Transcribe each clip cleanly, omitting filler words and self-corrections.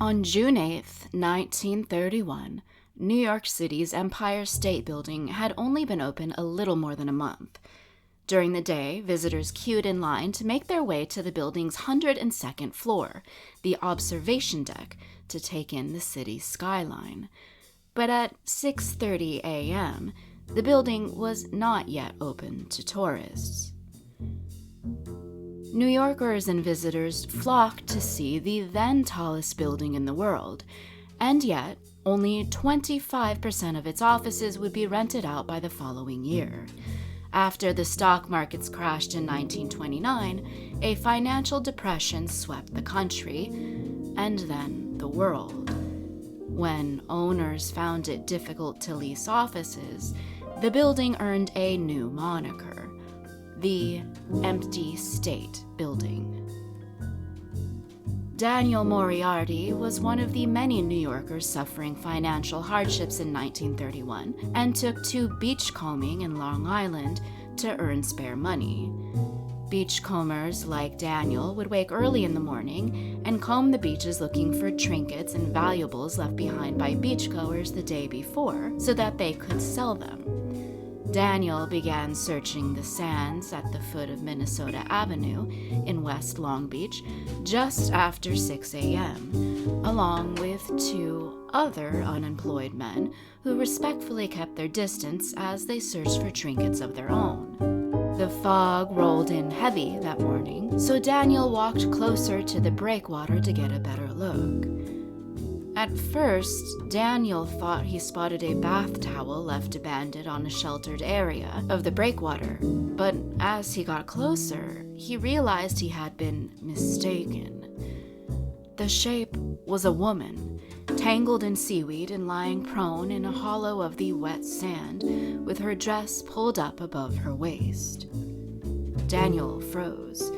On June 8th, 1931, New York City's Empire State Building had only been open a little more than a month. During the day, visitors queued in line to make their way to the building's 102nd floor, the observation deck, to take in the city's skyline. But at 6:30 a.m., the building was not yet open to tourists. New Yorkers and visitors flocked to see the then tallest building in the world, and yet only 25% of its offices would be rented out by the following year. After the stock markets crashed in 1929, a financial depression swept the country, and then the world. When owners found it difficult to lease offices, the building earned a new moniker: the Empty State Building. Daniel Moriarty was one of the many New Yorkers suffering financial hardships in 1931 and took to beachcombing in Long Island to earn spare money. Beachcombers like Daniel would wake early in the morning and comb the beaches looking for trinkets and valuables left behind by beachgoers the day before so that they could sell them. Daniel began searching the sands at the foot of Minnesota Avenue in West Long Beach just after 6 a.m., along with two other unemployed men who respectfully kept their distance as they searched for trinkets of their own. The fog rolled in heavy that morning, so Daniel walked closer to the breakwater to get a better look. At first, Daniel thought he spotted a bath towel left abandoned on a sheltered area of the breakwater, but as he got closer, he realized he had been mistaken. The shape was a woman, tangled in seaweed and lying prone in a hollow of the wet sand, with her dress pulled up above her waist. Daniel froze.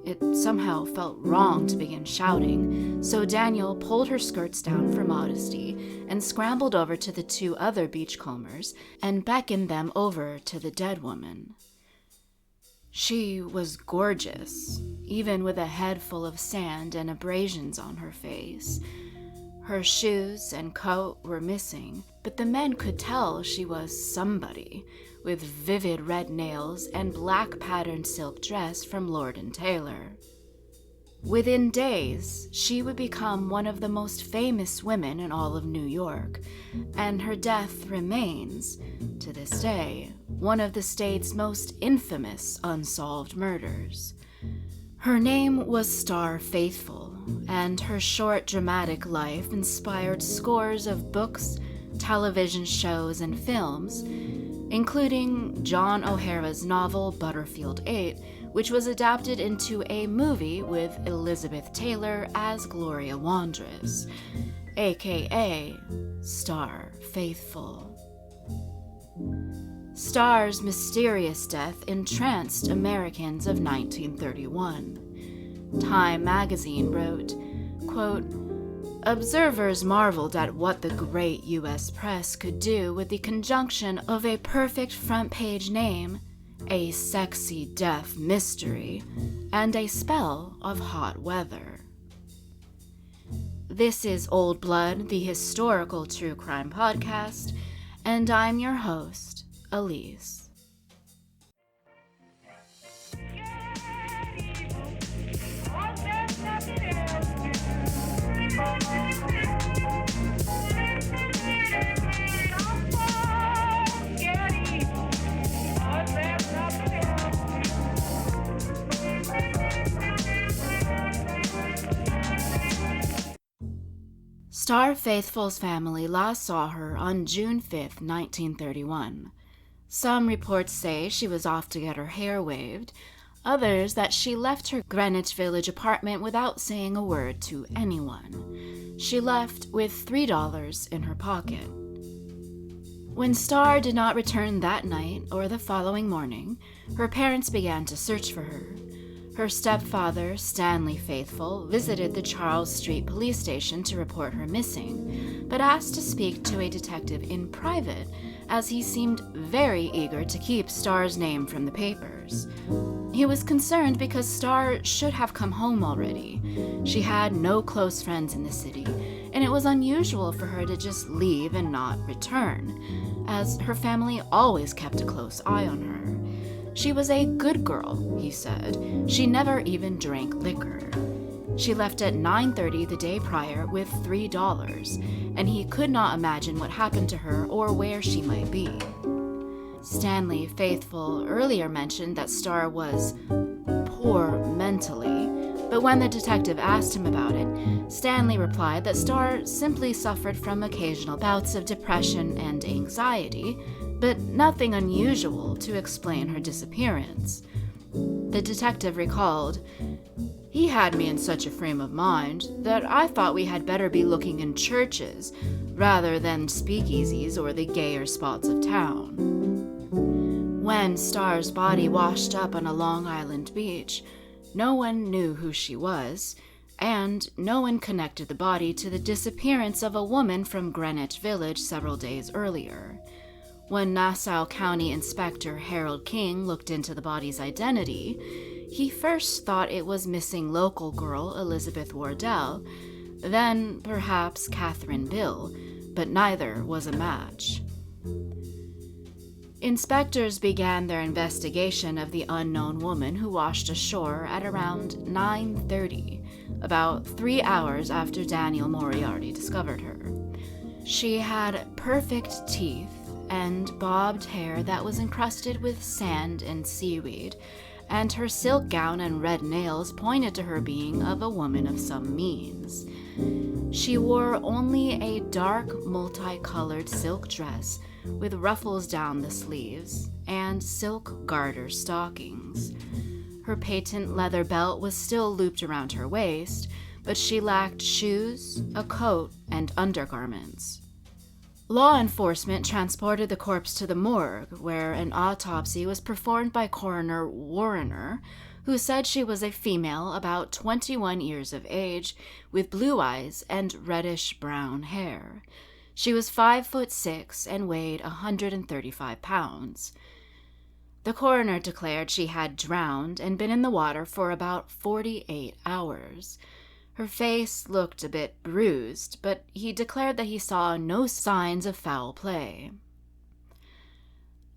It somehow felt wrong to begin shouting, so Daniel pulled her skirts down for modesty and scrambled over to the two other beachcombers and beckoned them over to the dead woman. She was gorgeous, even with a head full of sand and abrasions on her face. Her shoes and coat were missing, but the men could tell she was somebody, with vivid red nails and black patterned silk dress from Lord & Taylor. Within days, she would become one of the most famous women in all of New York, and her death remains, to this day, one of the state's most infamous unsolved murders. Her name was Starr Faithfull, and her short dramatic life inspired scores of books, television shows, and films, including John O'Hara's novel Butterfield 8, which was adapted into a movie with Elizabeth Taylor as Gloria Wandress, aka Starr Faithfull. Starr's mysterious death entranced Americans of 1931. Time magazine wrote, quote, "Observers marveled at what the great U.S. press could do with the conjunction of a perfect front-page name, a sexy death mystery, and a spell of hot weather." This is Old Blood, the historical true crime podcast, and I'm your host, Elise. Starr Faithfull's family last saw her on June 5, 1931. Some reports say she was off to get her hair waved, others that she left her Greenwich Village apartment without saying a word to anyone. She left with $3 in her pocket. When Starr did not return that night or the following morning, her parents began to search for her. Her stepfather, Stanley Faithfull, visited the Charles Street police station to report her missing, but asked to speak to a detective in private as he seemed very eager to keep Starr's name from the papers. He was concerned because Starr should have come home already. She had no close friends in the city, and it was unusual for her to just leave and not return, as her family always kept a close eye on her. She was a good girl, he said. She never even drank liquor. She left at 9:30 the day prior with $3, and he could not imagine what happened to her or where she might be. Stanley Faithfull earlier mentioned that Starr was poor mentally, but when the detective asked him about it, Stanley replied that Starr simply suffered from occasional bouts of depression and anxiety, but nothing unusual to explain her disappearance. The detective recalled, "He had me in such a frame of mind that I thought we had better be looking in churches rather than speakeasies or the gayer spots of town." When Starr's body washed up on a Long Island beach, no one knew who she was, and no one connected the body to the disappearance of a woman from Greenwich Village several days earlier. When Nassau County Inspector Harold King looked into the body's identity, he first thought it was missing local girl Elizabeth Wardell, then perhaps Catherine Bill, but neither was a match. Inspectors began their investigation of the unknown woman who washed ashore at around 9:30, about 3 hours after Daniel Moriarty discovered her. She had perfect teeth and bobbed hair that was encrusted with sand and seaweed, and her silk gown and red nails pointed to her being of a woman of some means. She wore only a dark, multicolored silk dress with ruffles down the sleeves and silk garter stockings. Her patent leather belt was still looped around her waist, but she lacked shoes, a coat, and undergarments. Law enforcement transported the corpse to the morgue, where an autopsy was performed by Coroner Warrener, who said she was a female about 21 years of age, with blue eyes and reddish-brown hair. She was 5'6" and weighed 135 pounds. The coroner declared she had drowned and been in the water for about 48 hours. Her face looked a bit bruised, but he declared that he saw no signs of foul play.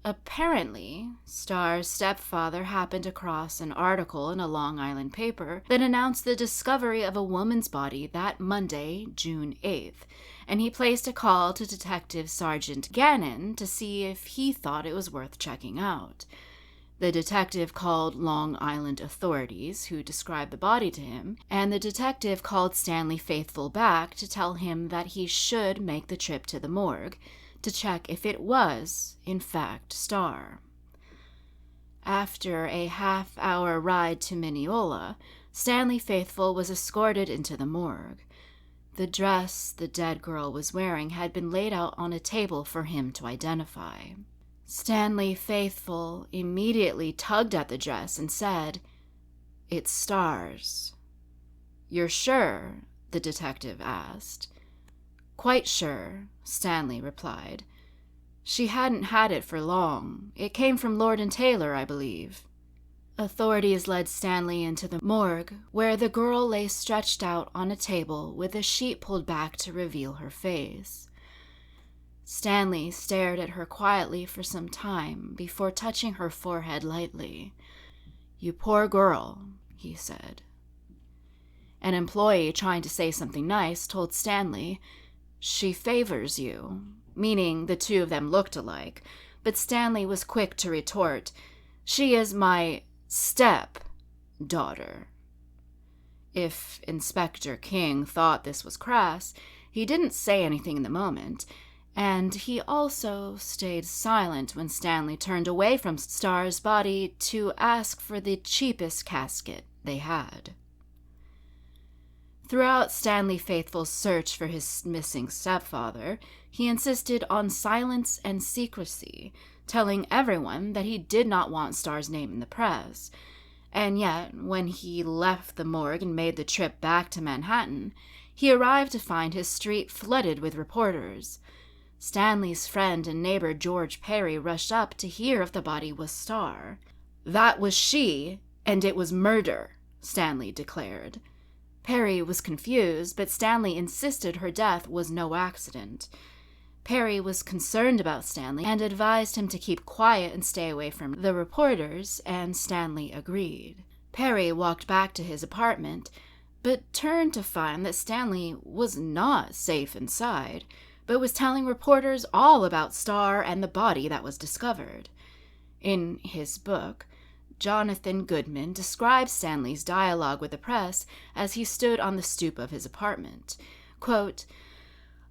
Apparently, Starr's stepfather happened across an article in a Long Island paper that announced the discovery of a woman's body that Monday, June 8th, and he placed a call to Detective Sergeant Gannon to see if he thought it was worth checking out. The detective called Long Island authorities, who described the body to him, and the detective called Stanley Faithfull back to tell him that he should make the trip to the morgue to check if it was, in fact, Starr. After a half-hour ride to Mineola, Stanley Faithfull was escorted into the morgue. The dress the dead girl was wearing had been laid out on a table for him to identify. Stanley Faithfull immediately tugged at the dress and said, "It's Starr's." "You're sure?" the detective asked. "Quite sure," Stanley replied. "She hadn't had it for long. It came from Lord & Taylor, I believe." Authorities led Stanley into the morgue, where the girl lay stretched out on a table with a sheet pulled back to reveal her face. Stanley stared at her quietly for some time before touching her forehead lightly. "You poor girl," he said. An employee trying to say something nice told Stanley, "She favors you," meaning the two of them looked alike, but Stanley was quick to retort, "She is my step-daughter." If Inspector King thought this was crass, he didn't say anything in the moment, and he also stayed silent when Stanley turned away from Starr's body to ask for the cheapest casket they had. Throughout Stanley Faithfull's search for his missing stepfather, he insisted on silence and secrecy, telling everyone that he did not want Starr's name in the press. And yet, when he left the morgue and made the trip back to Manhattan, he arrived to find his street flooded with reporters. Stanley's friend and neighbor George Perry rushed up to hear if the body was Starr. "That was she, and it was murder," Stanley declared. Perry was confused, but Stanley insisted her death was no accident. Perry was concerned about Stanley and advised him to keep quiet and stay away from the reporters, and Stanley agreed. Perry walked back to his apartment, but turned to find that Stanley was not safe inside, but was telling reporters all about Starr and the body that was discovered. In his book, Jonathan Goodman describes Stanley's dialogue with the press as he stood on the stoop of his apartment. Quote,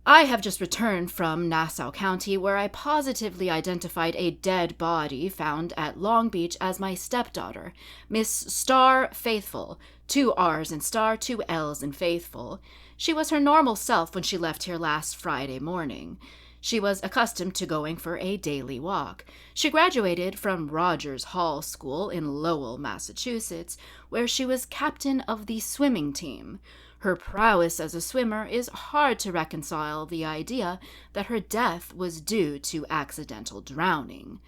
"I have just returned from Nassau County, where I positively identified a dead body found at Long Beach as my stepdaughter, Miss Starr Faithfull, 2 R's in Starr, 2 L's in Faithfull. She was her normal self when she left here last Friday morning. She was accustomed to going for a daily walk. She graduated from Rogers Hall School in Lowell, Massachusetts, where she was captain of the swimming team. Her prowess as a swimmer is hard to reconcile the idea that her death was due to accidental drowning."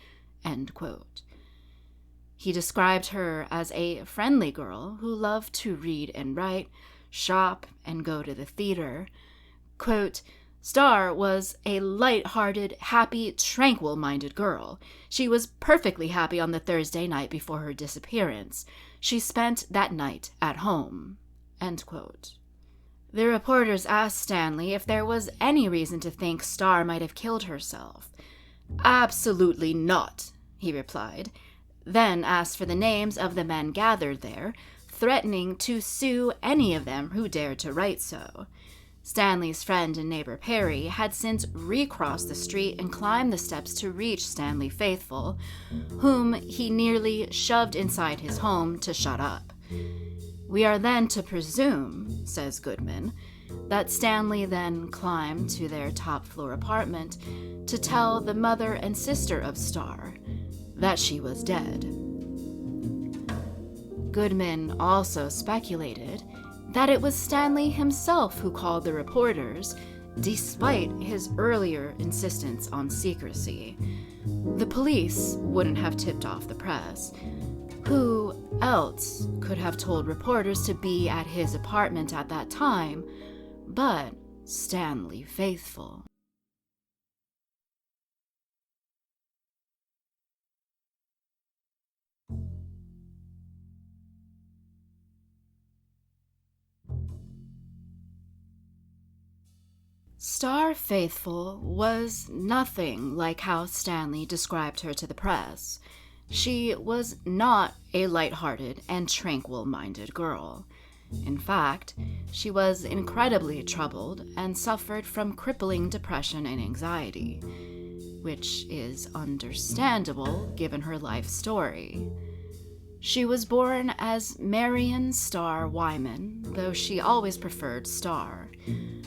End quote. He described her as a friendly girl who loved to read and write, shop, and go to the theater. Quote, "Starr was a light-hearted, happy, tranquil-minded girl. She was perfectly happy on the Thursday night before her disappearance. She spent that night at home." End quote. The reporters asked Stanley if there was any reason to think Starr might have killed herself. "Absolutely not," he replied, then asked for the names of the men gathered there, threatening to sue any of them who dared to write so. Stanley's friend and neighbor Perry had since recrossed the street and climbed the steps to reach Stanley Faithfull, whom he nearly shoved inside his home to shut up. "We are then to presume," says Goodman, that Stanley then climbed to their top-floor apartment to tell the mother and sister of Starr that she was dead. Goodman also speculated that it was Stanley himself who called the reporters, despite his earlier insistence on secrecy. The police wouldn't have tipped off the press. Who else could have told reporters to be at his apartment at that time but Stanley Faithfull? Starr Faithfull was nothing like how Stanley described her to the press. She was not a light-hearted and tranquil-minded girl. In fact, she was incredibly troubled and suffered from crippling depression and anxiety, which is understandable given her life story. She was born as Marion Starr Wyman, though she always preferred Starr.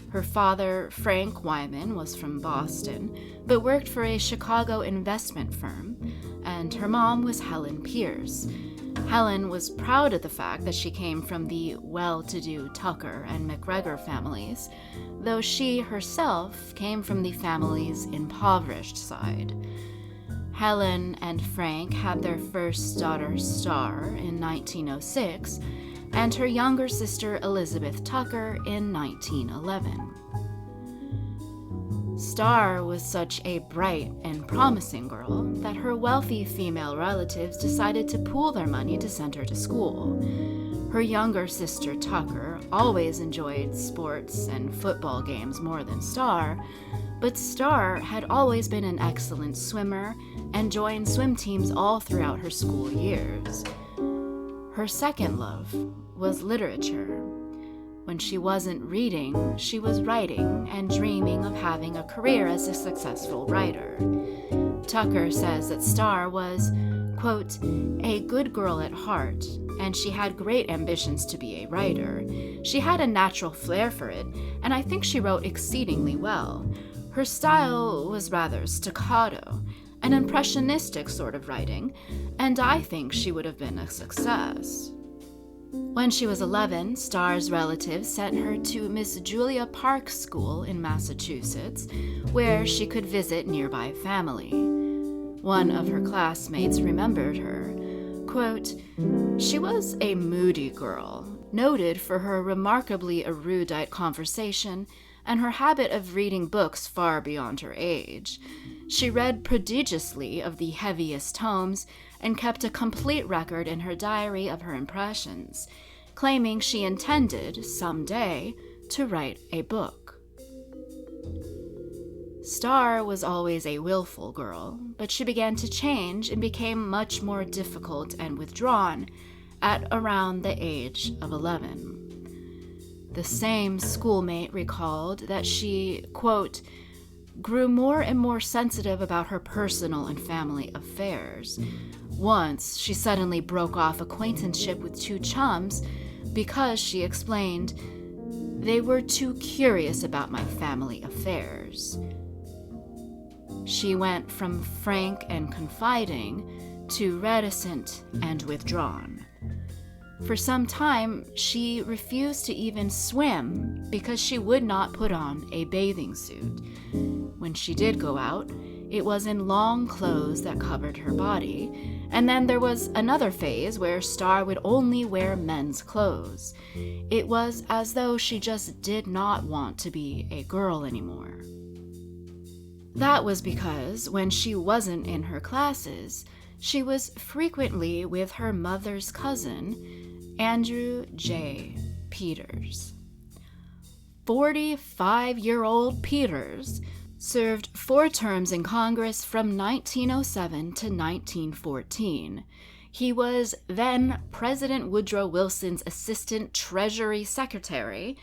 Her father, Frank Wyman, was from Boston, but worked for a Chicago investment firm, and her mom was Helen Pierce. Helen was proud of the fact that she came from the well-to-do Tucker and McGregor families, though she herself came from the family's impoverished side. Helen and Frank had their first daughter, Starr, in 1906, and her younger sister, Elizabeth Tucker, in 1911. Starr was such a bright and promising girl that her wealthy female relatives decided to pool their money to send her to school. Her younger sister, Tucker, always enjoyed sports and football games more than Starr, but Starr had always been an excellent swimmer and joined swim teams all throughout her school years. Her second love was literature. When she wasn't reading, she was writing and dreaming of having a career as a successful writer. Tucker says that Starr was, quote, "a good girl at heart, and she had great ambitions to be a writer. She had a natural flair for it, and I think she wrote exceedingly well. Her style was rather staccato, an impressionistic sort of writing, and I think she would have been a success." When she was 11, Starr's relatives sent her to Miss Julia Park's school in Massachusetts, where she could visit nearby family. One of her classmates remembered her. Quote, "She was a moody girl, noted for her remarkably erudite conversation and her habit of reading books far beyond her age. She read prodigiously of the heaviest tomes and kept a complete record in her diary of her impressions, claiming she intended, someday, to write a book." Starr was always a willful girl, but she began to change and became much more difficult and withdrawn at around the age of 11. The same schoolmate recalled that she, quote, "grew more and more sensitive about her personal and family affairs. Once, she suddenly broke off acquaintanceship with two chums because, she explained, they were too curious about my family affairs." She went from frank and confiding to reticent and withdrawn. For some time, she refused to even swim because she would not put on a bathing suit. When she did go out, it was in long clothes that covered her body, and then there was another phase where Starr would only wear men's clothes. It was as though she just did not want to be a girl anymore. That was because when she wasn't in her classes, she was frequently with her mother's cousin, Andrew J. Peters. 45-year-old Peters served 4 terms in Congress from 1907 to 1914. He was then President Woodrow Wilson's Assistant Treasury Secretary,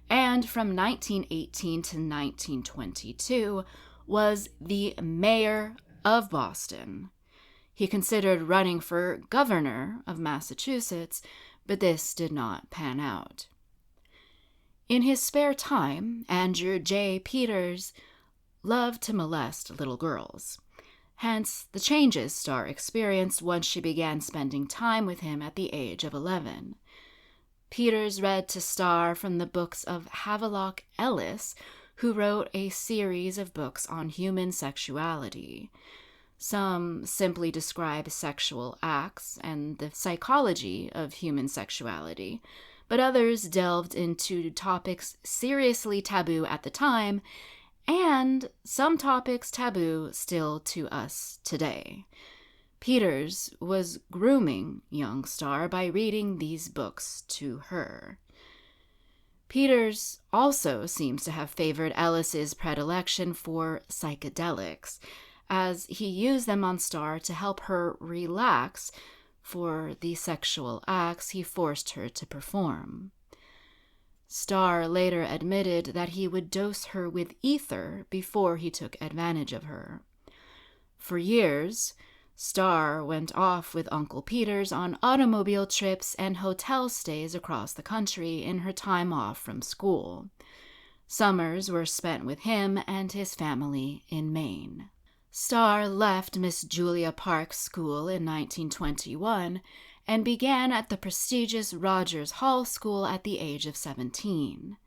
and from 1918 to 1922 was the mayor of Boston. He considered running for governor of Massachusetts, but this did not pan out. In his spare time, Andrew J. Peters loved to molest little girls. Hence the changes Starr experienced once she began spending time with him at the age of 11. Peters read to Starr from the books of Havelock Ellis, who wrote a series of books on human sexuality. Some simply describe sexual acts and the psychology of human sexuality, but others delved into topics seriously taboo at the time, and some topics taboo still to us today. Peters was grooming young Starr by reading these books to her. Peters also seems to have favored Ellis's predilection for psychedelics, as he used them on Starr to help her relax for the sexual acts he forced her to perform. Starr later admitted that he would dose her with ether before he took advantage of her. For years, Starr went off with Uncle Peters on automobile trips and hotel stays across the country in her time off from school. Summers were spent with him and his family in Maine. Starr left Miss Julia Park's school in 1921 and began at the prestigious Rogers Hall School at the age of 17.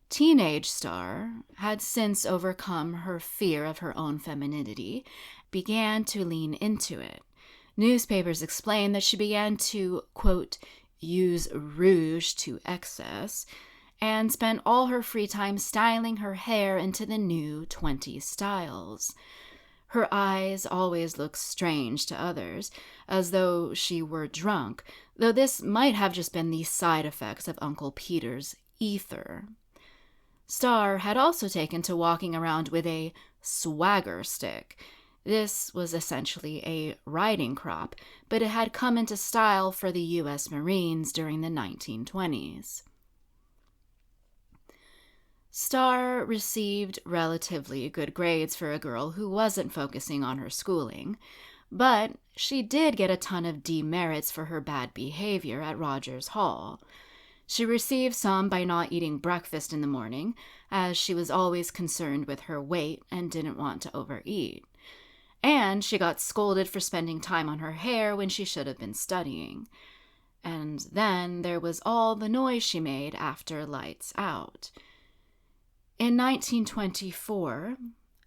Teenage Starr had since overcome her fear of her own femininity, began to lean into it. Newspapers explain that she began to, quote, use rouge to excess, and spent all her free time styling her hair into the new 20s styles. Her eyes always looked strange to others, as though she were drunk, though this might have just been the side effects of Uncle Peter's ether. Starr had also taken to walking around with a swagger stick. This was essentially a riding crop, but it had come into style for the U.S. Marines during the 1920s. Starr received relatively good grades for a girl who wasn't focusing on her schooling, but she did get a ton of demerits for her bad behavior at Rogers Hall. She received some by not eating breakfast in the morning, as she was always concerned with her weight and didn't want to overeat. And she got scolded for spending time on her hair when she should have been studying. And then there was all the noise she made after Lights Out. In 1924,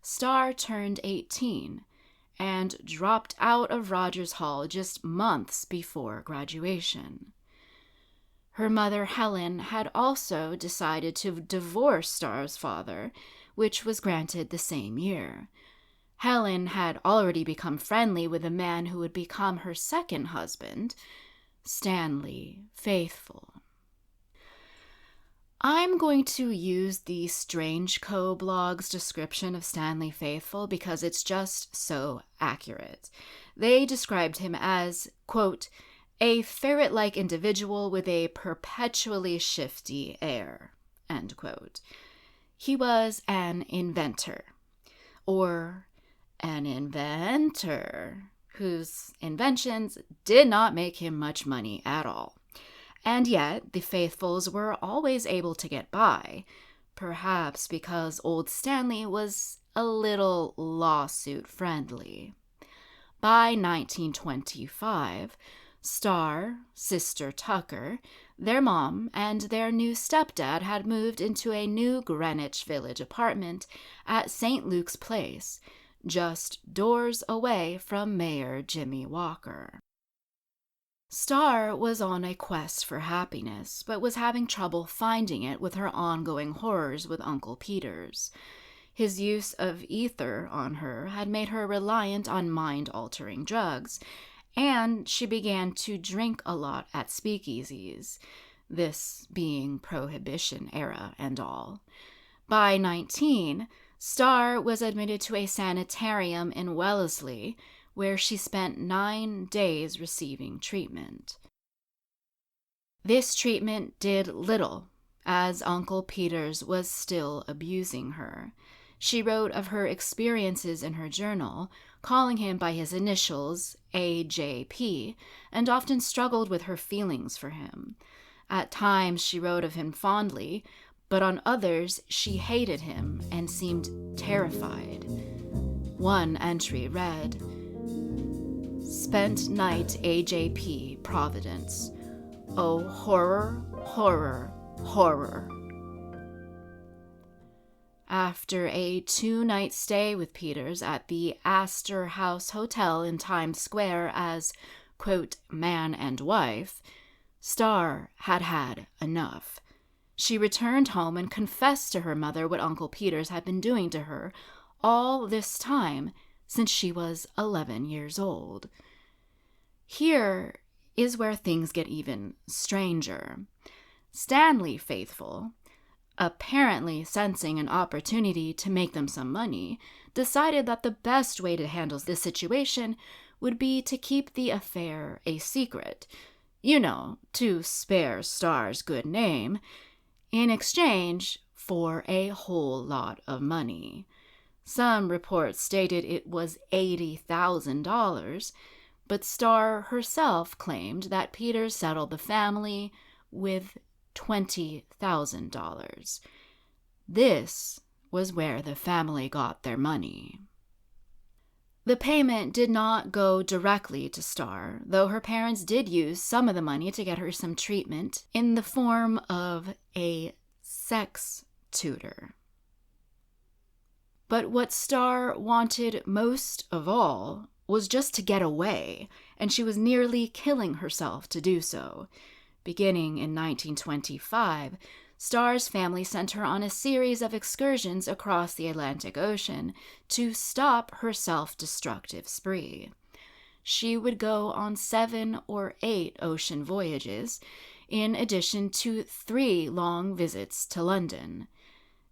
Starr turned 18 and dropped out of Rogers Hall just months before graduation. Her mother, Helen, had also decided to divorce Starr's father, which was granted the same year. Helen had already become friendly with a man who would become her second husband, Stanley Faithfull. I'm going to use the Strange Co. blog's description of Stanley Faithfull because it's just so accurate. They described him as, quote, a ferret-like individual with a perpetually shifty air, end quote. He was an inventor, or an inventor, whose inventions did not make him much money at all. And yet, the Faithfulls were always able to get by, perhaps because old Stanley was a little lawsuit-friendly. By 1925, Starr, Sister Tucker, their mom, and their new stepdad had moved into a new Greenwich Village apartment at St. Luke's Place, just doors away from Mayor Jimmy Walker. Starr was on a quest for happiness, but was having trouble finding it with her ongoing horrors with Uncle Peter's. His use of ether on her had made her reliant on mind-altering drugs, and she began to drink a lot at speakeasies, this being Prohibition era and all. By 19, Starr was admitted to a sanitarium in Wellesley, where she spent 9 days receiving treatment. This treatment did little, as Uncle Peter's was still abusing her. She wrote of her experiences in her journal, calling him by his initials, AJP, and often struggled with her feelings for him. At times she wrote of him fondly, but on others she hated him and seemed terrified. One entry read, "Spent night AJP, Providence. Oh, horror, horror, horror." After a 2-night stay with Peters at the Astor House Hotel in Times Square as, quote, man and wife, Starr had had enough. She returned home and confessed to her mother what Uncle Peters had been doing to her all this time since she was 11 years old. Here is where things get even stranger. Stanley Faithfull, apparently sensing an opportunity to make them some money, decided that the best way to handle this situation would be to keep the affair a secret, to spare Starr's good name, in exchange for a whole lot of money. Some reports stated it was $80,000, but Starr herself claimed that Peters settled the family with $20,000. This was where the family got their money. The payment did not go directly to Starr, though her parents did use some of the money to get her some treatment in the form of a sex tutor. But what Starr wanted most of all was just to get away, and she was nearly killing herself to do so. Beginning in 1925, Starr's family sent her on a series of excursions across the Atlantic Ocean to stop her self-destructive spree. She would go on 7 or 8 ocean voyages, in addition to 3 long visits to London.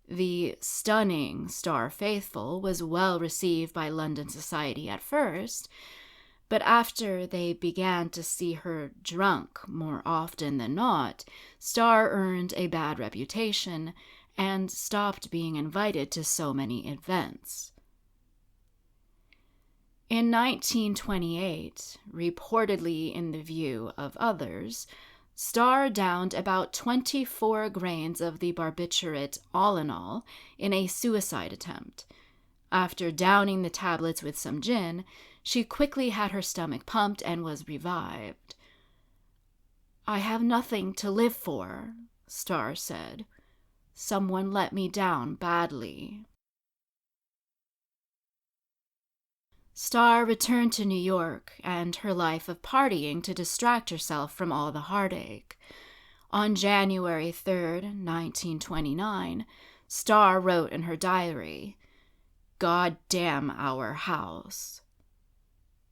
The stunning Starr Faithfull was well received by London society at first, but after they began to see her drunk more often than not, Starr earned a bad reputation and stopped being invited to so many events. In 1928, reportedly in the view of others, Starr downed about 24 grains of the barbiturate All in a suicide attempt. After downing the tablets with some gin, she quickly had her stomach pumped and was revived. "I have nothing to live for," Starr said. "Someone let me down badly." Starr returned to New York and her life of partying to distract herself from all the heartache. On January 3rd, 1929, Starr wrote in her diary, "God damn our house."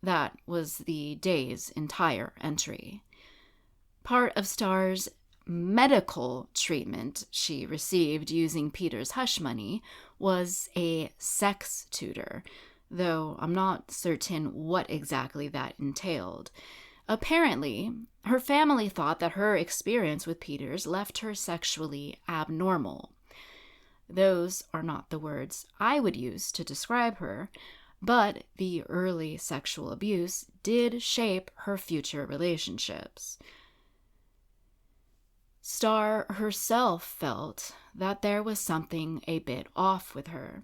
That was the day's entire entry. Part of Starr's medical treatment she received using Peter's hush money was a sex tutor, though I'm not certain what exactly that entailed. Apparently, her family thought that her experience with Peters left her sexually abnormal. Those are not the words I would use to describe her, but the early sexual abuse did shape her future relationships. Starr herself felt that there was something a bit off with her.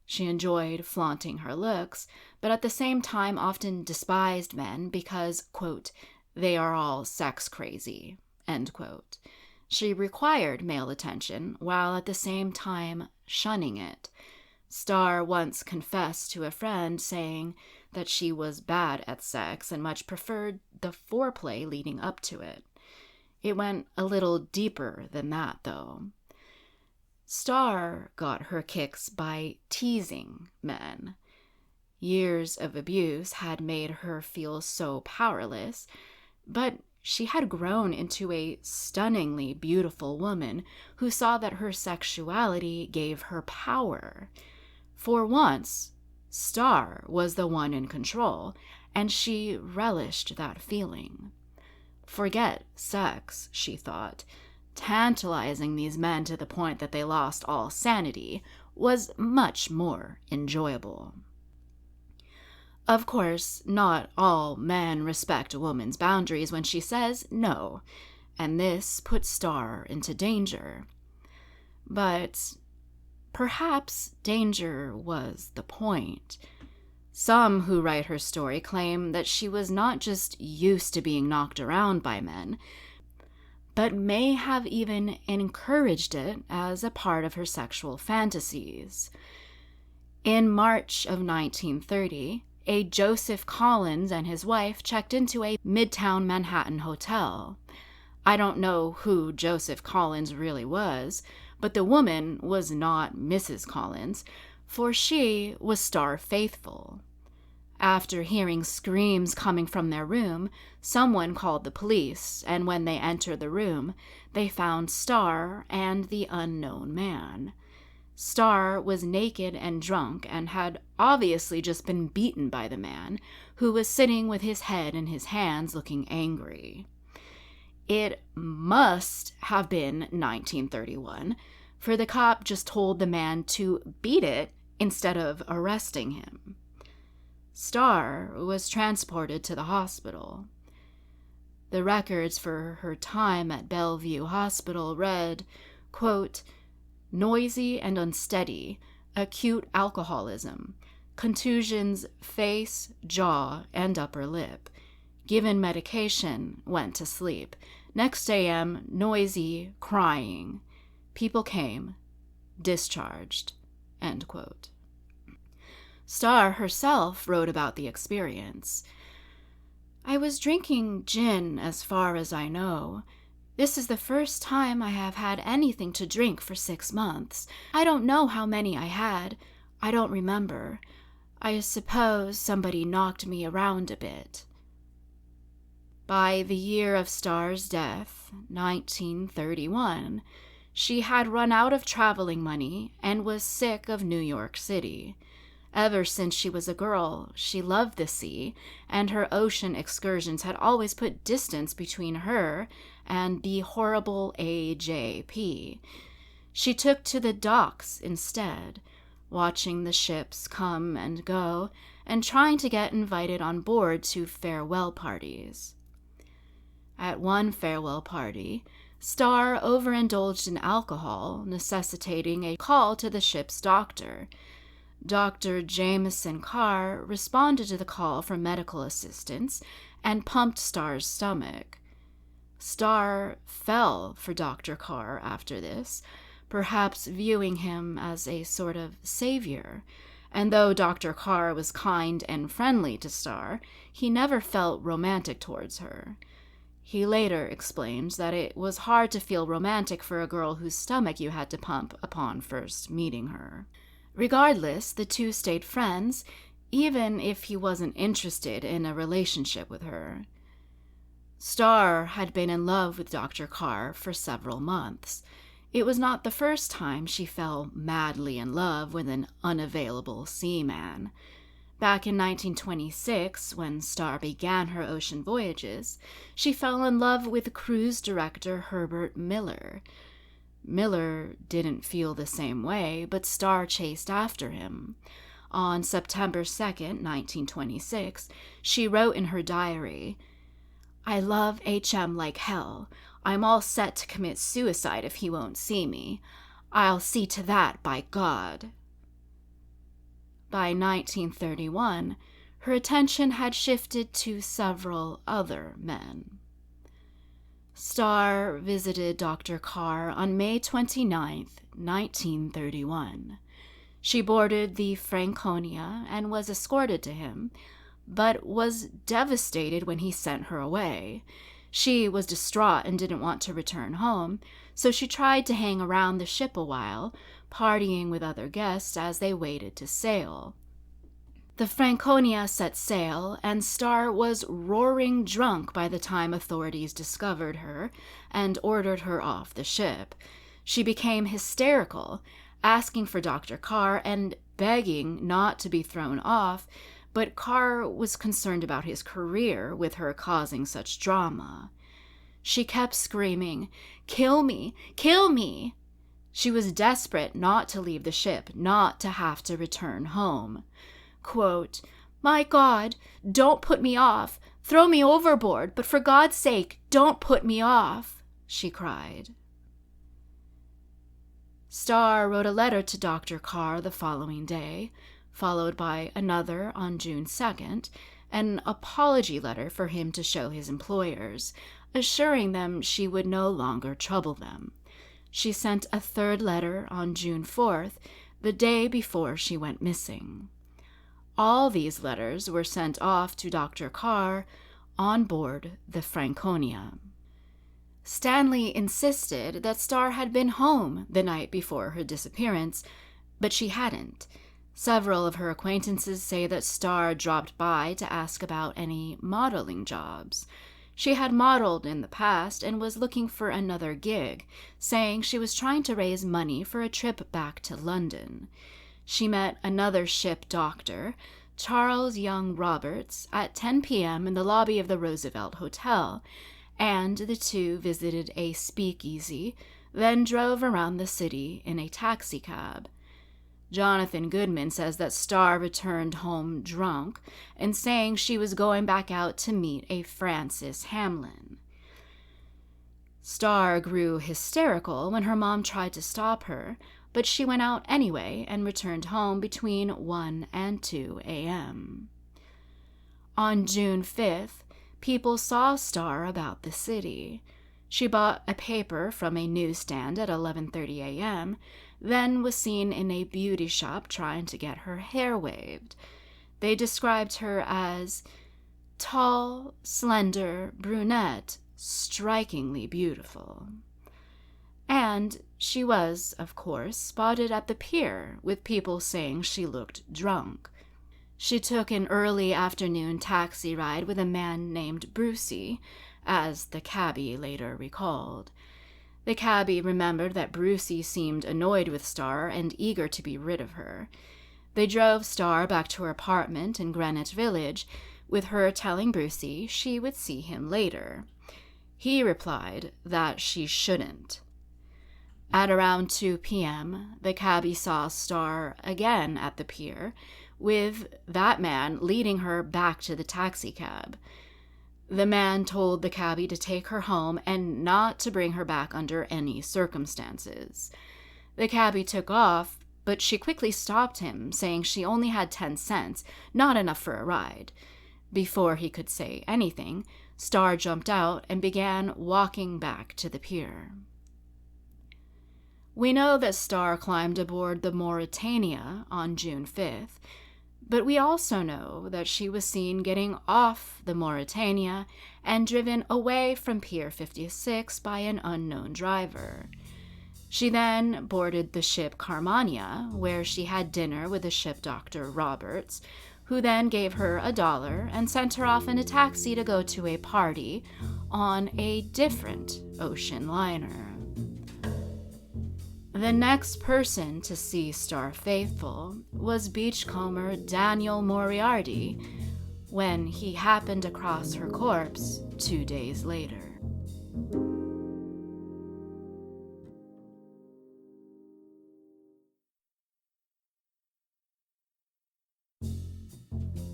She enjoyed flaunting her looks, but at the same time often despised men because, quote, "they are all sex crazy," end quote. She required male attention while at the same time shunning it. Starr once confessed to a friend, saying that she was bad at sex and much preferred the foreplay leading up to it. It went a little deeper than that, though. Starr got her kicks by teasing men. Years of abuse had made her feel so powerless, but she had grown into a stunningly beautiful woman who saw that her sexuality gave her power. For once, Starr was the one in control, and she relished that feeling. Forget sex, she thought. Tantalizing these men to the point that they lost all sanity was much more enjoyable. Of course, not all men respect a woman's boundaries when she says no, and this put Starr into danger. But perhaps danger was the point. Some who write her story claim that she was not just used to being knocked around by men, but may have even encouraged it as a part of her sexual fantasies. In March of 1930, a Joseph Collins and his wife checked into a Midtown Manhattan hotel. I don't know who Joseph Collins really was, but the woman was not Mrs. Collins, for she was Starr Faithfull. After hearing screams coming from their room, someone called the police, and when they entered the room, they found Starr and the unknown man. Starr was naked and drunk and had obviously just been beaten by the man, who was sitting with his head in his hands looking angry. It must have been 1931, for the cop just told the man to beat it instead of arresting him. Starr was transported to the hospital. The records for her time at Bellevue Hospital read, quote, "noisy and unsteady, acute alcoholism, contusions face, jaw, and upper lip. Given medication, went to sleep. Next AM, noisy, crying. People came, discharged," end quote. Starr herself wrote about the experience. "I was drinking gin as far as I know. This is the first time I have had anything to drink for 6 months. I don't know how many I had. I don't remember. I suppose somebody knocked me around a bit." By the year of Starr's death, 1931, she had run out of traveling money and was sick of New York City. Ever since she was a girl, she loved the sea, and her ocean excursions had always put distance between her and the horrible AJP. She took to the docks instead, watching the ships come and go, and trying to get invited on board to farewell parties. At one farewell party, Starr overindulged in alcohol, necessitating a call to the ship's doctor. Dr. Jameson Carr responded to the call for medical assistance and pumped Starr's stomach. Starr fell for Dr. Carr after this, perhaps viewing him as a sort of savior, and though Dr. Carr was kind and friendly to Starr, he never felt romantic towards her. He later explains that it was hard to feel romantic for a girl whose stomach you had to pump upon first meeting her. Regardless, the two stayed friends, even if he wasn't interested in a relationship with her. Starr had been in love with Dr. Carr for several months. It was not the first time she fell madly in love with an unavailable seaman. Back in 1926, when Starr began her ocean voyages, she fell in love with cruise director Herbert Miller. Miller didn't feel the same way, but Starr chased after him. On September 2nd, 1926, she wrote in her diary, "I love H.M. like hell. I'm all set to commit suicide if he won't see me. I'll see to that, by God." By 1931, her attention had shifted to several other men. Starr visited Dr. Carr on May 29, 1931. She boarded the Franconia and was escorted to him, but was devastated when he sent her away. She was distraught and didn't want to return home, so she tried to hang around the ship a while, partying with other guests as they waited to sail. The Franconia set sail, and Starr was roaring drunk by the time authorities discovered her and ordered her off the ship. She became hysterical, asking for Dr. Carr and begging not to be thrown off, but Carr was concerned about his career with her causing such drama. She kept screaming, "Kill me! Kill me!" She was desperate not to leave the ship, not to have to return home. Quote, "My God, don't put me off. Throw me overboard, but for God's sake, don't put me off," she cried. Starr wrote a letter to Dr. Carr the following day, followed by another on June 2nd, an apology letter for him to show his employers, assuring them she would no longer trouble them. She sent a third letter on June 4th, the day before she went missing. All these letters were sent off to Dr. Carr on board the Franconia. Stanley insisted that Starr had been home the night before her disappearance, but she hadn't. Several of her acquaintances say that Starr dropped by to ask about any modeling jobs. She had modeled in the past and was looking for another gig, saying she was trying to raise money for a trip back to London. She met another ship doctor, Charles Young Roberts, at 10 p.m. in the lobby of the Roosevelt Hotel, and the two visited a speakeasy, then drove around the city in a taxicab. Jonathan Goodman says that Starr returned home drunk and saying she was going back out to meet a Francis Hamlin. Starr grew hysterical when her mom tried to stop her, but she went out anyway and returned home between 1 and 2 a.m. On June 5th, people saw Starr about the city. She bought a paper from a newsstand at 11:30 a.m., then was seen in a beauty shop trying to get her hair waved. They described her as tall, slender, brunette, strikingly beautiful. And she was, of course, spotted at the pier, with people saying she looked drunk. She took an early afternoon taxi ride with a man named Brucey, as the cabbie later recalled. The cabbie remembered that Brucey seemed annoyed with Starr and eager to be rid of her. They drove Starr back to her apartment in Greenwich Village, with her telling Brucey she would see him later. He replied that she shouldn't. At around 2 p.m., the cabbie saw Starr again at the pier, with that man leading her back to the taxicab. The man told the cabbie to take her home and not to bring her back under any circumstances. The cabbie took off, but she quickly stopped him, saying she only had 10 cents, not enough for a ride. Before he could say anything, Starr jumped out and began walking back to the pier. We know that Starr climbed aboard the Mauretania on June 5th, but we also know that she was seen getting off the Mauretania and driven away from Pier 56 by an unknown driver. She then boarded the ship Carmania, where she had dinner with the ship doctor Roberts, who then gave her $1 and sent her off in a taxi to go to a party on a different ocean liner. The next person to see Starr Faithfull was beachcomber Daniel Moriarty when he happened across her corpse 2 days later.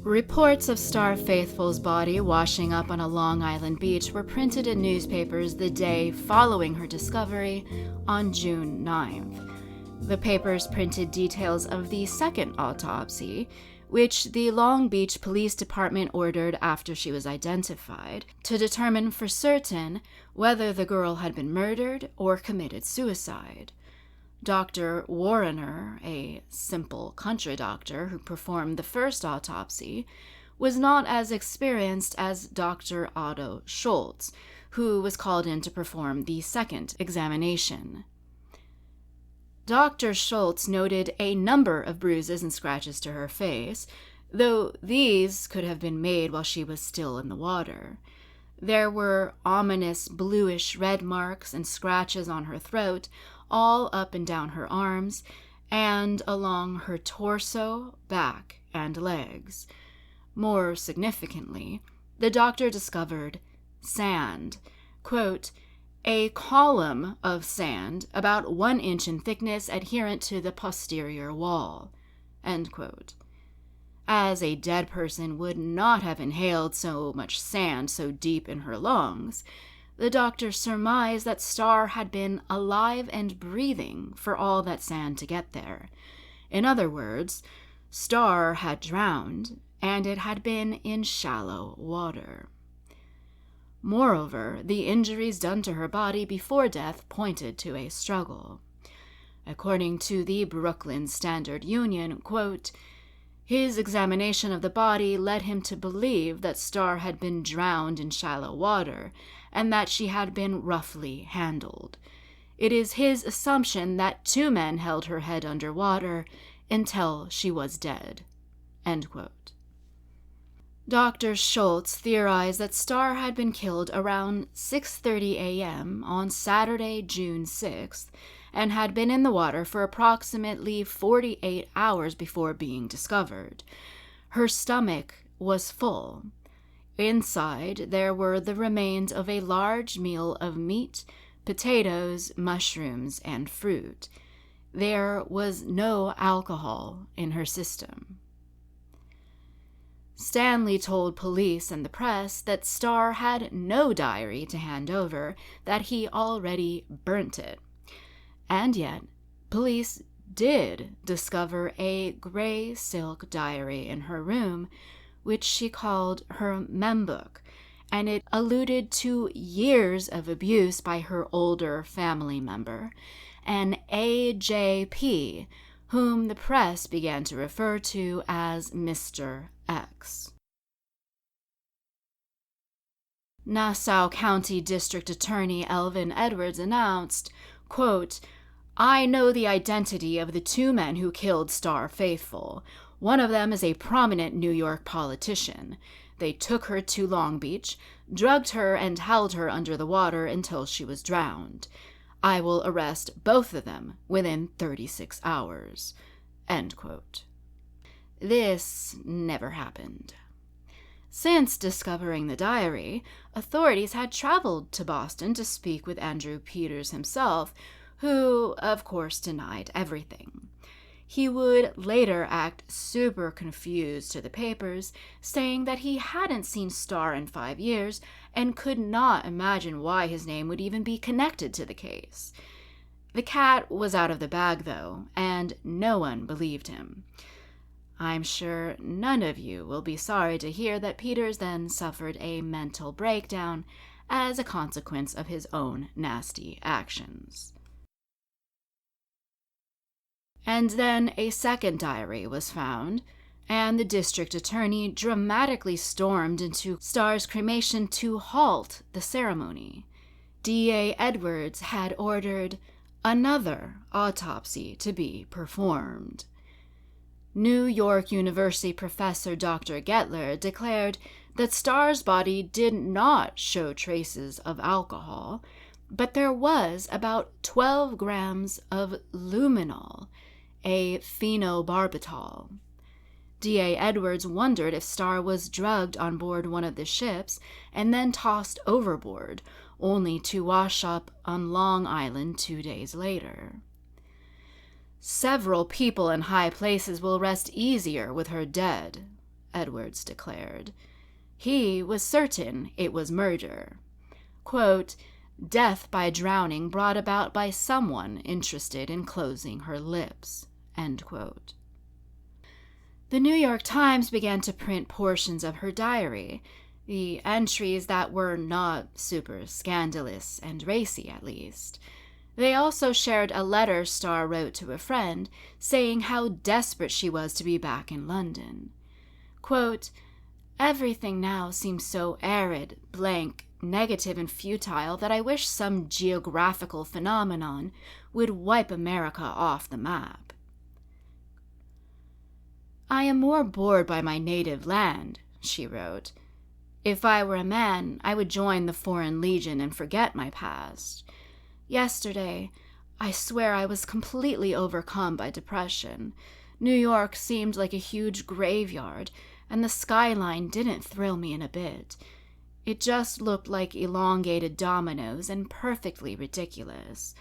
Reports of Starr Faithfull's body washing up on a Long Island beach were printed in newspapers the day following her discovery on June 9th. The papers printed details of the second autopsy, which the Long Beach Police Department ordered after she was identified, to determine for certain whether the girl had been murdered or committed suicide. Dr. Warrener, a simple country doctor who performed the first autopsy, was not as experienced as Dr. Otto Schultz, who was called in to perform the second examination. Dr. Schultz noted a number of bruises and scratches to her face, though these could have been made while she was still in the water. There were ominous bluish red marks and scratches on her throat, all up and down her arms, and along her torso, back, and legs. More significantly, the doctor discovered sand, quote, a column of sand about 1 inch in thickness adherent to the posterior wall, end quote. As a dead person would not have inhaled so much sand so deep in her lungs, the doctor surmised that Starr had been alive and breathing for all that sand to get there. In other words, Starr had drowned, and it had been in shallow water. Moreover, the injuries done to her body before death pointed to a struggle. According to the Brooklyn Standard Union, quote, his examination of the body led him to believe that Starr had been drowned in shallow water, and that she had been roughly handled. It is his assumption that 2 men held her head under water until she was dead, end quote. Dr. Schultz theorized that Starr had been killed around 6:30 a.m. on Saturday, June 6th, and had been in the water for approximately 48 hours before being discovered. Her stomach was full. Inside, there were the remains of a large meal of meat, potatoes, mushrooms, and fruit. There was no alcohol in her system. Stanley told police and the press that Starr had no diary to hand over, that he already burnt it. And yet, police did discover a gray silk diary in her room, which she called her membook, and it alluded to years of abuse by her older family member, an AJP, whom the press began to refer to as Mr. X. Nassau County District Attorney Elvin Edwards announced, quote, I know the identity of the 2 men who killed Starr Faithfull. One of them is a prominent New York politician. They took her to Long Beach, drugged her, and held her under the water until she was drowned. I will arrest both of them within 36 hours. End quote. This never happened. Since discovering the diary, authorities had traveled to Boston to speak with Andrew Peters himself, who, of course, denied everything. He would later act super confused to the papers, saying that he hadn't seen Starr in 5 years and could not imagine why his name would even be connected to the case. The cat was out of the bag, though, and no one believed him. I'm sure none of you will be sorry to hear that Peters then suffered a mental breakdown as a consequence of his own nasty actions. And then a second diary was found, and the district attorney dramatically stormed into Starr's cremation to halt the ceremony. D.A. Edwards had ordered another autopsy to be performed. New York University professor Dr. Gettler declared that Starr's body did not show traces of alcohol, but there was about 12 grams of luminol, a phenobarbital. D.A. Edwards wondered if Starr was drugged on board one of the ships and then tossed overboard, only to wash up on Long Island 2 days later. "Several people in high places will rest easier with her dead," Edwards declared. He was certain it was murder. Quote, "Death by drowning brought about by someone interested in closing her lips." End quote. The New York Times began to print portions of her diary, the entries that were not super scandalous and racy, at least. They also shared a letter Starr wrote to a friend, saying how desperate she was to be back in London. Quote, "Everything now seems so arid, blank, negative, and futile that I wish some geographical phenomenon would wipe America off the map. I am more bored by my native land," she wrote. "If I were a man, I would join the Foreign Legion and forget my past. Yesterday, I swear I was completely overcome by depression. New York seemed like a huge graveyard, and the skyline didn't thrill me in a bit. It just looked like elongated dominoes and perfectly ridiculous.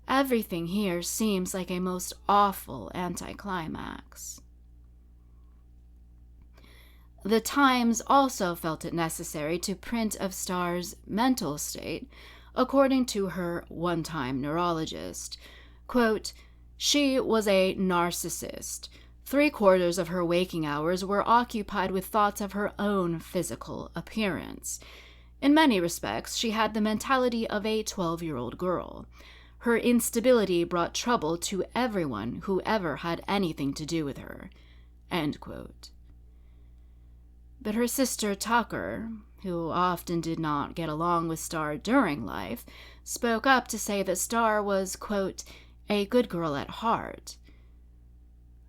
Everything here seems like a most awful anticlimax." The Times also felt it necessary to print of Starr's mental state, according to her one-time neurologist. Quote, "She was a narcissist. 3/4 of her waking hours were occupied with thoughts of her own physical appearance. In many respects, she had the mentality of a 12-year-old girl. Her instability brought trouble to everyone who ever had anything to do with her." End quote. But her sister Tucker, who often did not get along with Starr during life, spoke up to say that Starr was, quote, "a good girl at heart.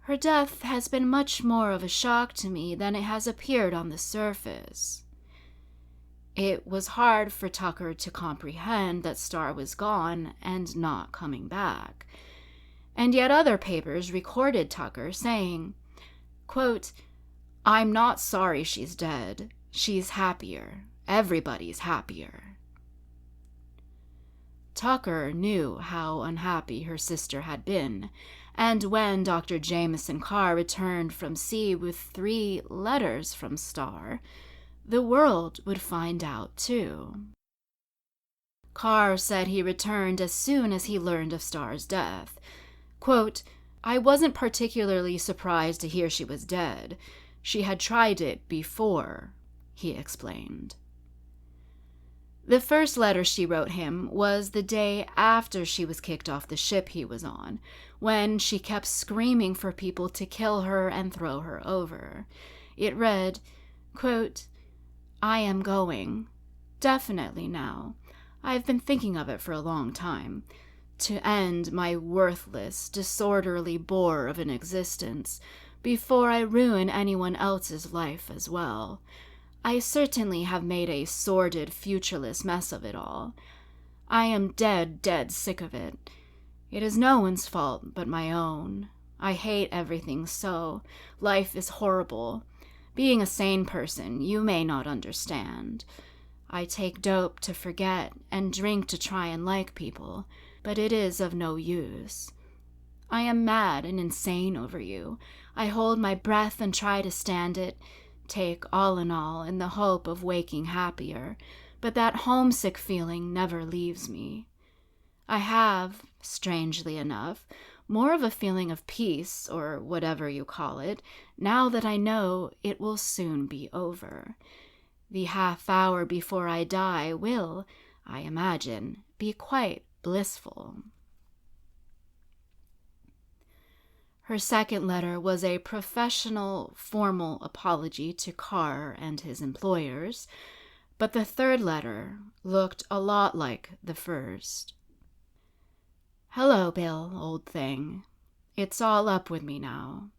Her death has been much more of a shock to me than it has appeared on the surface." It was hard for Tucker to comprehend that Starr was gone and not coming back. And yet other papers recorded Tucker saying, quote, "I'm not sorry she's dead. She's happier. Everybody's happier." Tucker knew how unhappy her sister had been, and when Dr. Jameson Carr returned from sea with 3 letters from Starr, the world would find out too. Carr said he returned as soon as he learned of Starr's death. Quote, "I wasn't particularly surprised to hear she was dead. She had tried it before," he explained. The first letter she wrote him was the day after she was kicked off the ship he was on, when she kept screaming for people to kill her and throw her over. It read, quote, "I am going. Definitely now. I've been thinking of it for a long time. To end my worthless, disorderly bore of an existence before I ruin anyone else's life as well. I certainly have made a sordid, futureless mess of it all. I am dead sick of it. It is no one's fault but my own. I hate everything so. Life is horrible. Being a sane person, you may not understand. I take dope to forget and drink to try and like people, but it is of no use. I am mad and insane over you. I hold my breath and try to stand it, take all in the hope of waking happier, but that homesick feeling never leaves me. I have, strangely enough, more of a feeling of peace, or whatever you call it, now that I know it will soon be over. The half hour before I die will, I imagine, be quite blissful. Her second letter was a professional, formal apology to Carr and his employers, but the third letter looked a lot like the first. Hello, Bill, old thing. It's all up with me now.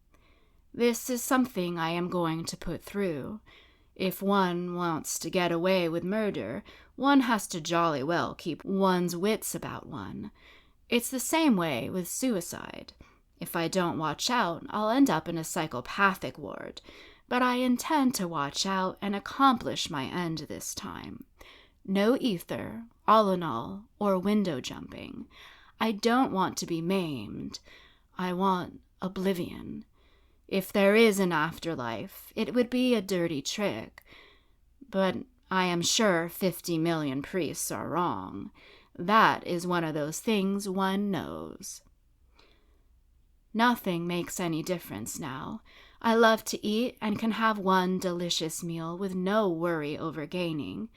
This is something I am going to put through. If one wants to get away with murder, one has to jolly well keep one's wits about one. It's the same way with suicide. If I don't watch out, I'll end up in a psychopathic ward, but I intend to watch out and accomplish my end this time. No ether, all, or window jumping. I don't want to be maimed. I want oblivion. If there is an afterlife, it would be a dirty trick. But I am sure 50 million priests are wrong. That is one of those things one knows. Nothing makes any difference now. I love to eat and can have one delicious meal with no worry over gaining.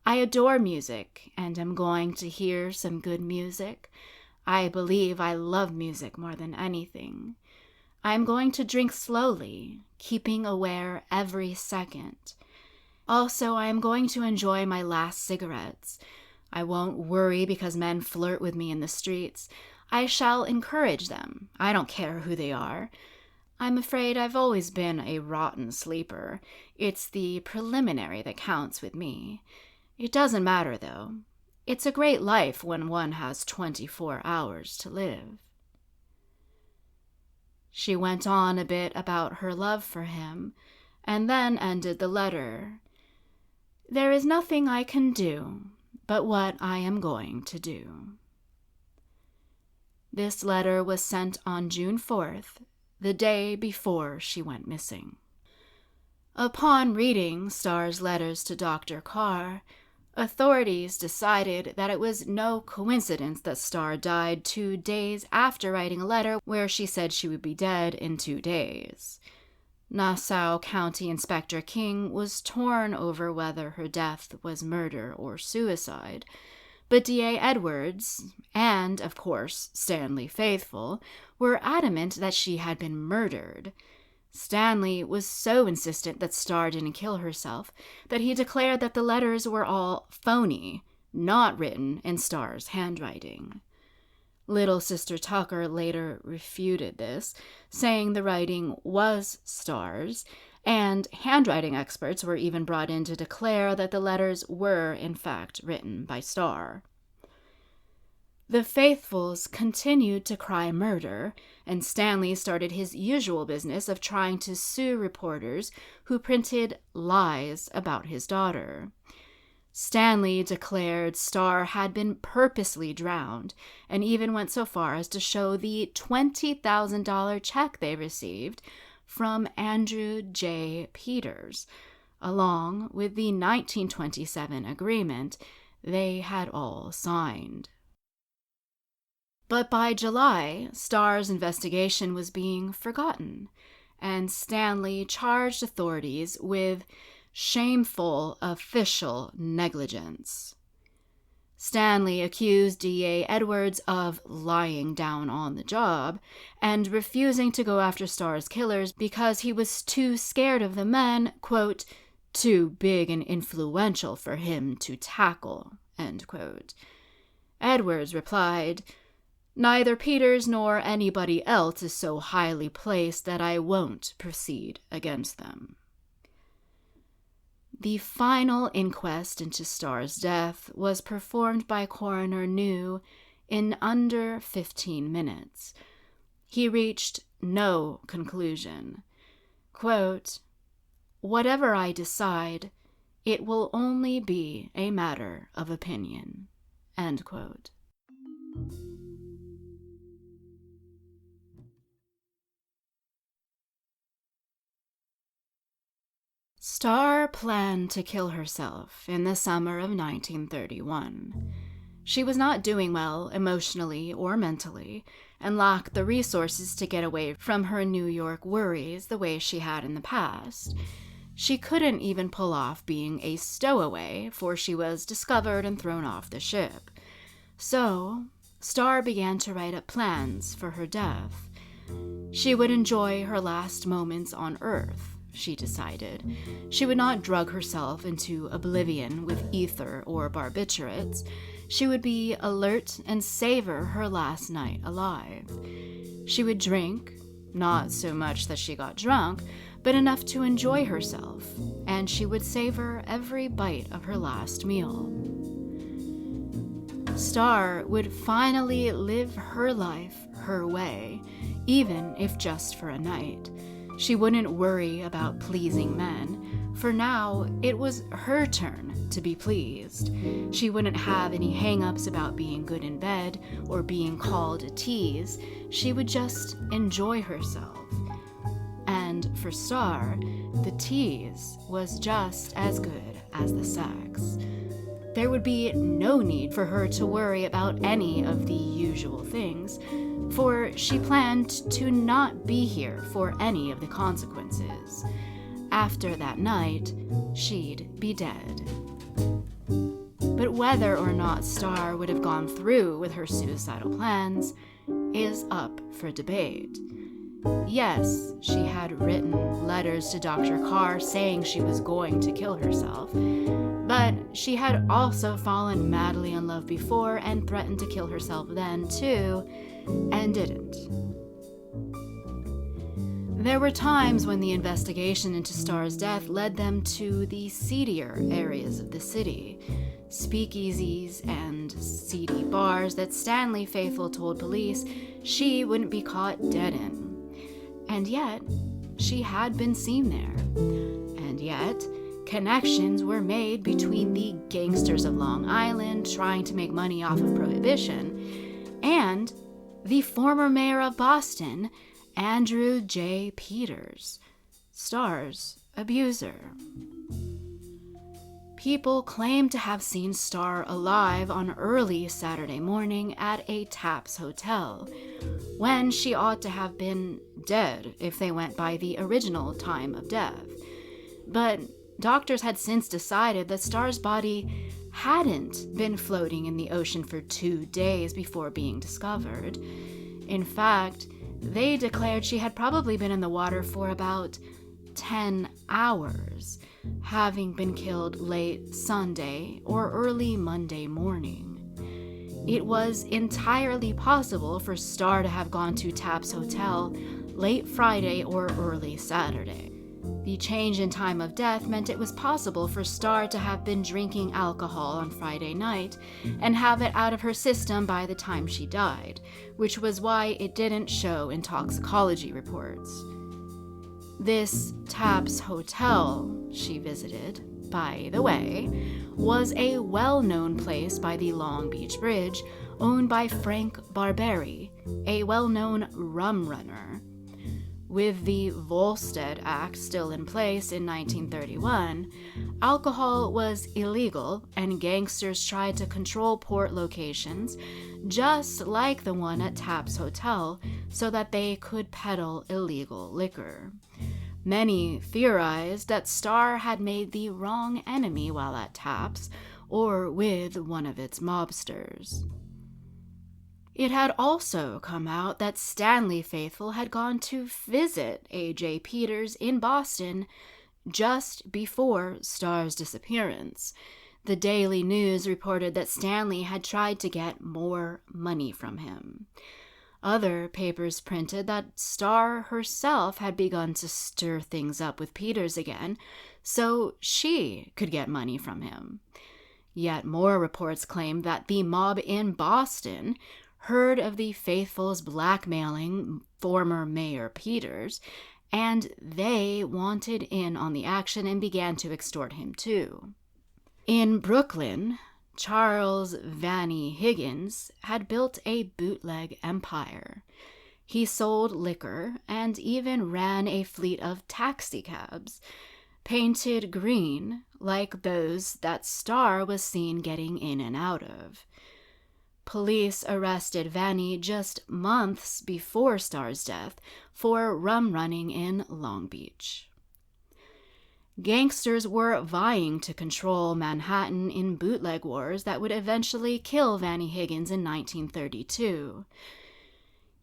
I adore music and am going to hear some good music. I believe I love music more than anything. I am going to drink slowly, keeping aware every second. Also, I am going to enjoy my last cigarettes. I won't worry because men flirt with me in the streets. I shall encourage them. I don't care who they are. I'm afraid I've always been a rotten sleeper. It's the preliminary that counts with me. It doesn't matter, though. It's a great life when one has 24 hours to live. She went on a bit about her love for him, and then ended the letter. There is nothing I can do but what I am going to do. This letter was sent on June 4th, the day before she went missing. Upon reading Starr's letters to Dr. Carr, authorities decided that it was no coincidence that Starr died 2 days after writing a letter where she said she would be dead in 2 days. Nassau County Inspector King was torn over whether her death was murder or suicide, but D.A. Edwards, and, of course, Stanley Faithfull, were adamant that she had been murdered. Stanley was so insistent that Starr didn't kill herself that he declared that the letters were all phony, not written in Starr's handwriting. Little Sister Tucker later refuted this, saying the writing was Starr's, and handwriting experts were even brought in to declare that the letters were, in fact, written by Starr. The Faithfulls continued to cry murder, and Stanley started his usual business of trying to sue reporters who printed lies about his daughter. Stanley declared Starr had been purposely drowned, and even went so far as to show the $20,000 check they received from Andrew J. Peters, along with the 1927 agreement they had all signed. But by July, Starr's investigation was being forgotten, and Stanley charged authorities with shameful official negligence. Stanley accused D.A. Edwards of lying down on the job and refusing to go after Starr's killers because he was too scared of the men, quote, too big and influential for him to tackle, end quote. Edwards replied, "Neither Peters nor anybody else is so highly placed that I won't proceed against them." The final inquest into Starr's death was performed by Coroner New in under 15 minutes. He reached no conclusion. Quote, "Whatever I decide, it will only be a matter of opinion." End quote. Starr planned to kill herself in the summer of 1931. She was not doing well emotionally or mentally, and lacked the resources to get away from her New York worries the way she had in the past. She couldn't even pull off being a stowaway, for she was discovered and thrown off the ship. So, Starr began to write up plans for her death. She would enjoy her last moments on Earth, she decided. She would not drug herself into oblivion with ether or barbiturates. She would be alert and savor her last night alive. She would drink, not so much that she got drunk, but enough to enjoy herself, and she would savor every bite of her last meal. Starr would finally live her life her way, even if just for a night. She wouldn't worry about pleasing men, for now it was her turn to be pleased. She wouldn't have any hang-ups about being good in bed or being called a tease. She would just enjoy herself. And for Starr, the tease was just as good as the sex. There would be no need for her to worry about any of the usual things, for she planned to not be here for any of the consequences. After that night, she'd be dead. But whether or not Starr would have gone through with her suicidal plans is up for debate. Yes, she had written letters to Dr. Carr saying she was going to kill herself, but she had also fallen madly in love before and threatened to kill herself then too, and didn't. There were times when the investigation into Starr's death led them to the seedier areas of the city, speakeasies and seedy bars that Stanley Faithfull told police she wouldn't be caught dead in. And yet, she had been seen there. And yet, connections were made between the gangsters of Long Island trying to make money off of prohibition and the former mayor of Boston, Andrew J. Peters, Starr's abuser. People claimed to have seen Starr alive on early Saturday morning at a Taps hotel, when she ought to have been dead if they went by the original time of death. But doctors had since decided that Starr's body hadn't been floating in the ocean for 2 days before being discovered. In fact, they declared she had probably been in the water for about 10 hours, having been killed late Sunday or early Monday morning. It was entirely possible for Starr to have gone to Taps Hotel late Friday or early Saturday. The change in time of death meant it was possible for Starr to have been drinking alcohol on Friday night and have it out of her system by the time she died, which was why it didn't show in toxicology reports. This Taps Hotel she visited, by the way, was a well-known place by the Long Beach Bridge, owned by Frank Barberi, a well-known rum runner. With the Volstead Act still in place in 1931, alcohol was illegal and gangsters tried to control port locations, just like the one at Taps Hotel, so that they could peddle illegal liquor. Many theorized that Starr had made the wrong enemy while at Taps, or with one of its mobsters. It had also come out that Stanley Faithfull had gone to visit A.J. Peters in Boston just before Starr's disappearance. The Daily News reported that Stanley had tried to get more money from him. Other papers printed that Starr herself had begun to stir things up with Peters again, so she could get money from him. Yet more reports claimed that the mob in Boston heard of the Faithfulls blackmailing former Mayor Peters, and they wanted in on the action and began to extort him too. In Brooklyn, Charles Vannie Higgins had built a bootleg empire. He sold liquor and even ran a fleet of taxicabs, painted green like those that Starr was seen getting in and out of. police arrested Vanny just months before Starr's death for rum running in Long Beach. Gangsters were vying to control Manhattan in bootleg wars that would eventually kill Vanny Higgins in 1932.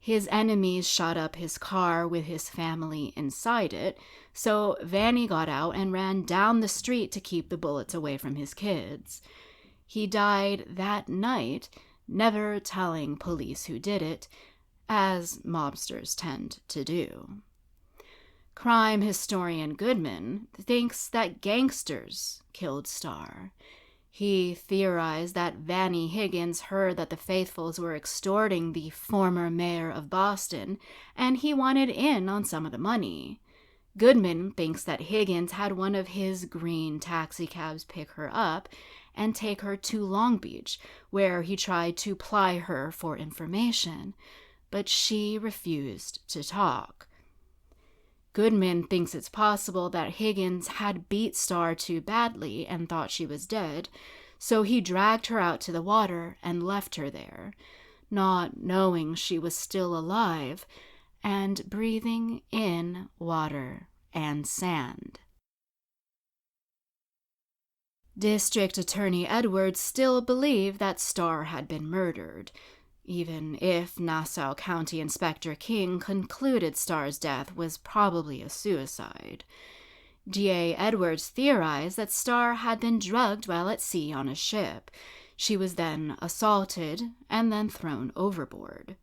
His enemies shot up his car with his family inside it, so Vanny got out and ran down the street to keep the bullets away from his kids. He died that night, never telling police who did it, as mobsters tend to do. Crime historian Goodman thinks that gangsters killed Starr. He theorized that Vanny Higgins heard that the Faithfulls were extorting the former mayor of Boston, and he wanted in on some of the money. Goodman thinks that Higgins had one of his green taxicabs pick her up and take her to Long Beach, where he tried to ply her for information, but she refused to talk. Goodman thinks it's possible that Higgins had beat Starr too badly and thought she was dead, so he dragged her out to the water and left her there, not knowing she was still alive and breathing in water and sand. District Attorney Edwards still believed that Starr had been murdered, even if Nassau County Inspector King concluded Starr's death was probably a suicide. DA Edwards theorized that Starr had been drugged while at sea on a ship. She was then assaulted and then thrown overboard.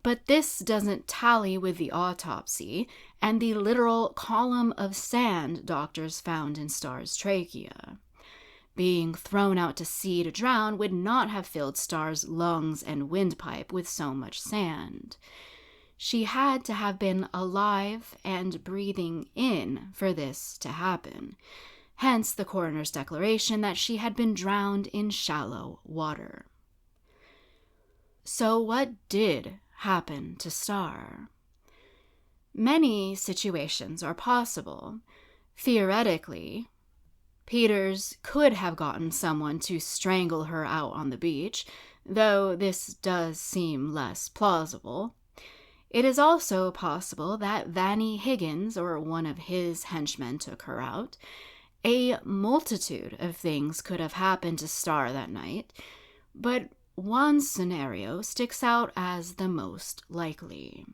But this doesn't tally with the autopsy and the literal column of sand doctors found in Starr's trachea. Being thrown out to sea to drown would not have filled Starr's lungs and windpipe with so much sand. She had to have been alive and breathing in for this to happen, hence the coroner's declaration that she had been drowned in shallow water. So what did happen to Starr? Many situations are possible. Theoretically, Peters could have gotten someone to strangle her out on the beach, though this does seem less plausible. It is also possible that Vanny Higgins or one of his henchmen took her out. A multitude of things could have happened to Starr that night, but one scenario sticks out as the most likely.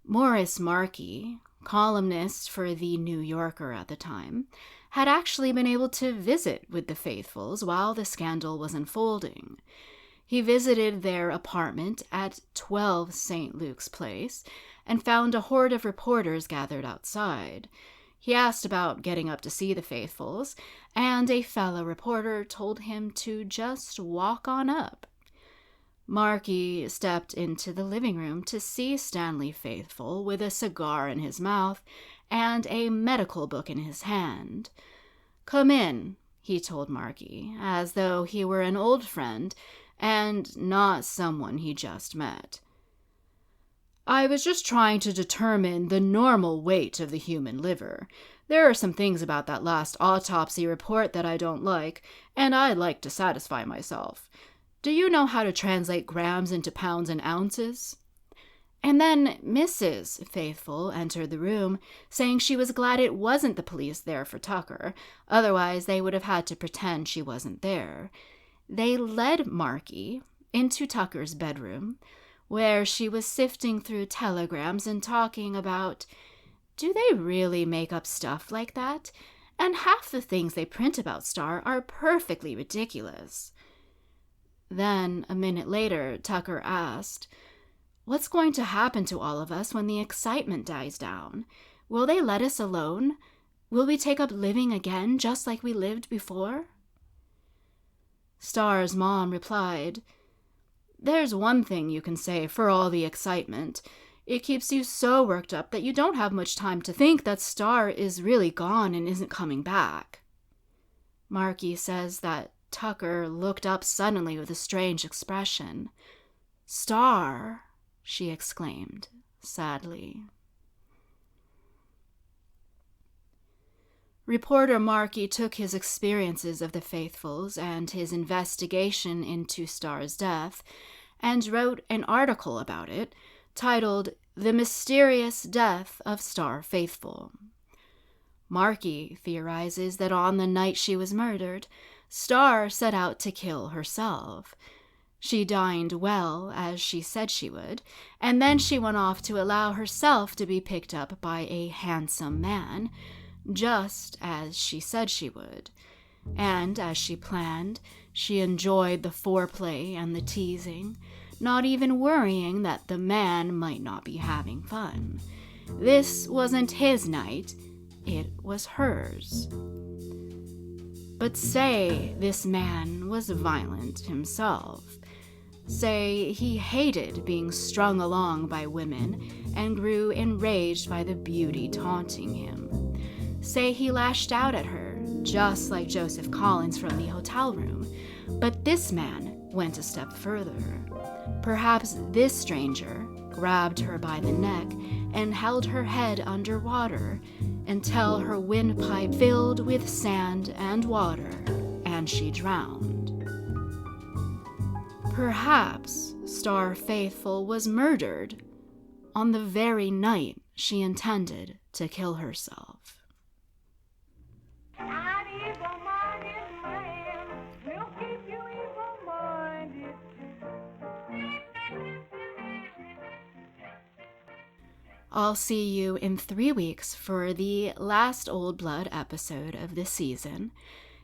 Morris Markey, columnist for The New Yorker at the time, had actually been able to visit with the Faithfulls while the scandal was unfolding. He visited their apartment at 12 St. Luke's Place and found a horde of reporters gathered outside. He asked about getting up to see the Faithfulls, and a fellow reporter told him to just walk on up. Markey stepped into the living room to see Stanley Faithfull with a cigar in his mouth and a medical book in his hand. "Come in," he told Markey, as though he were an old friend and not someone he just met. "I was just trying to determine the normal weight of the human liver. There are some things about that last autopsy report that I don't like, and I'd like to satisfy myself. Do you know how to translate grams into pounds and ounces?" And then Mrs. Faithfull entered the room, saying she was glad it wasn't the police there for Tucker, otherwise they would have had to pretend she wasn't there. They led Markey into Tucker's bedroom, where she was sifting through telegrams and talking about, "Do they really make up stuff like that? And half the things they print about Starr are perfectly ridiculous." Then, a minute later, Tucker asked, "What's going to happen to all of us when the excitement dies down? Will they let us alone? Will we take up living again just like we lived before?" Starr's mom replied, "There's one thing you can say for all the excitement. It keeps you so worked up that you don't have much time to think that Starr is really gone and isn't coming back." Markey says that Tucker looked up suddenly with a strange expression. "Starr," she exclaimed sadly. Reporter Markey took his experiences of the Faithfulls and his investigation into Starr's death and wrote an article about it titled The Mysterious Death of Starr Faithfull. Markey theorizes that on the night she was murdered, Starr set out to kill herself. She dined well, as she said she would, and then she went off to allow herself to be picked up by a handsome man, just as she said she would. And as she planned, she enjoyed the foreplay and the teasing, not even worrying that the man might not be having fun. This wasn't his night, it was hers. But say this man was violent himself. Say he hated being strung along by women and grew enraged by the beauty taunting him. Say he lashed out at her, just like Joseph Collins from the hotel room. But this man went a step further. Perhaps this stranger grabbed her by the neck and held her head underwater until her windpipe filled with sand and water, and she drowned. Perhaps Starr Faithfull was murdered on the very night she intended to kill herself. I'll see you in 3 weeks for the last Old Blood episode of this season.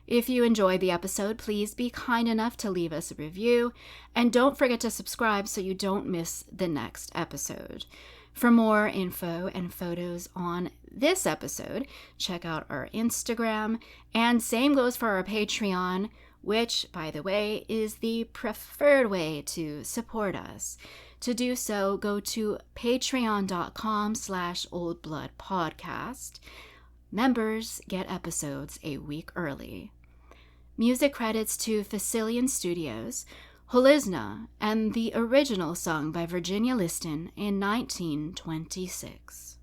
If you enjoyed the episode, please be kind enough to leave us a review, and don't forget to subscribe so you don't miss the next episode. For more info and photos on this episode, check out our Instagram, and same goes for our Patreon, which, by the way, is the preferred way to support us. To do so, go to patreon.com/oldbloodpodcast. Members get episodes a week early. Music credits to Facilian Studios, Holisna, and the original sung by Virginia Liston in 1926.